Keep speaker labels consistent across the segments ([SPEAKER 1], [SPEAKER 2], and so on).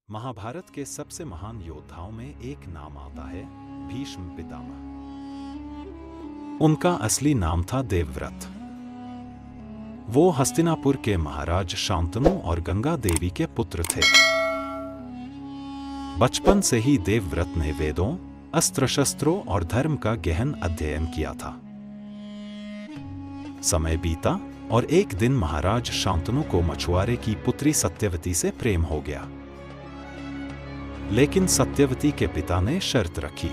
[SPEAKER 1] महाभारत के सबसे महान योद्धाओं में एक नाम आता है भीष्म पितामह। उनका असली नाम था देवव्रत। वो हस्तिनापुर के महाराज शांतनु और गंगा देवी के पुत्र थे। बचपन से ही देवव्रत ने वेदों, अस्त्र शस्त्रों और धर्म का गहन अध्ययन किया था। समय बीता और एक दिन महाराज शांतनु को मछुआरे की पुत्री सत्यवती से प्रेम हो गया। लेकिन सत्यवती के पिता ने शर्त रखी,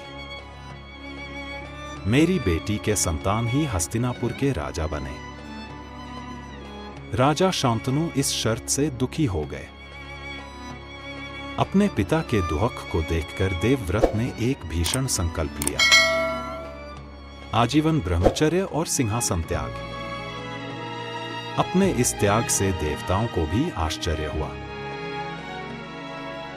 [SPEAKER 1] मेरी बेटी के संतान ही हस्तिनापुर के राजा बने। राजा शांतनु इस शर्त से दुखी हो गए। अपने पिता के दुहक को देखकर देवव्रत ने एक भीषण संकल्प लिया, आजीवन ब्रह्मचर्य और सिंहासन त्याग। अपने इस त्याग से देवताओं को भी आश्चर्य हुआ।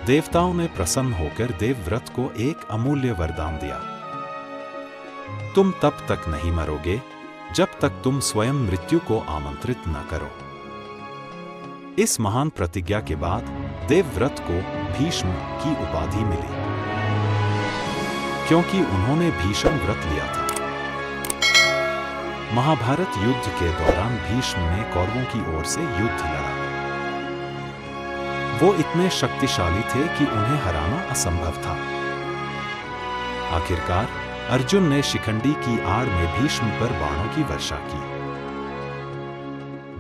[SPEAKER 1] देवताओं ने प्रसन्न होकर देवव्रत को एक अमूल्य वरदान दिया, तुम तब तक नहीं मरोगे जब तक तुम स्वयं मृत्यु को आमंत्रित न करो। इस महान प्रतिज्ञा के बाद देवव्रत को भीष्म की उपाधि मिली, क्योंकि उन्होंने भीषण व्रत लिया था। महाभारत युद्ध के दौरान भीष्म ने कौरवों की ओर से युद्ध लड़ा। वो इतने शक्तिशाली थे कि उन्हें हराना असंभव था। आखिरकार अर्जुन ने शिखंडी की आड़ में भीष्म पर बाणों की वर्षा की।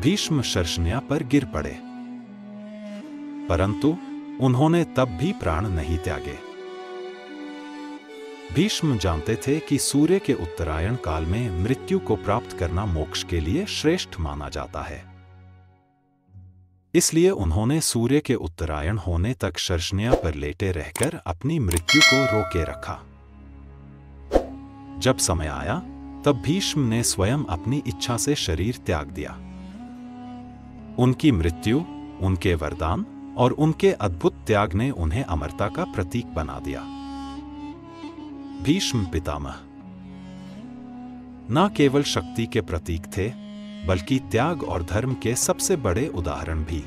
[SPEAKER 1] भीष्म शर्षण्या पर गिर पड़े, परंतु उन्होंने तब भी प्राण नहीं त्यागे। भीष्म जानते थे कि सूर्य के उत्तरायण काल में मृत्यु को प्राप्त करना मोक्ष के लिए श्रेष्ठ माना जाता है। इसलिए उन्होंने सूर्य के उत्तरायण होने तक शर्षण्या पर लेटे रहकर अपनी मृत्यु को रोके रखा। जब समय आया तब भीष्म ने स्वयं अपनी इच्छा से शरीर त्याग दिया। उनकी मृत्यु, उनके वरदान और उनके अद्भुत त्याग ने उन्हें अमरता का प्रतीक बना दिया। भीष्म पितामह न केवल शक्ति के प्रतीक थे, बल्कि त्याग और धर्म के सबसे बड़े उदाहरण भी।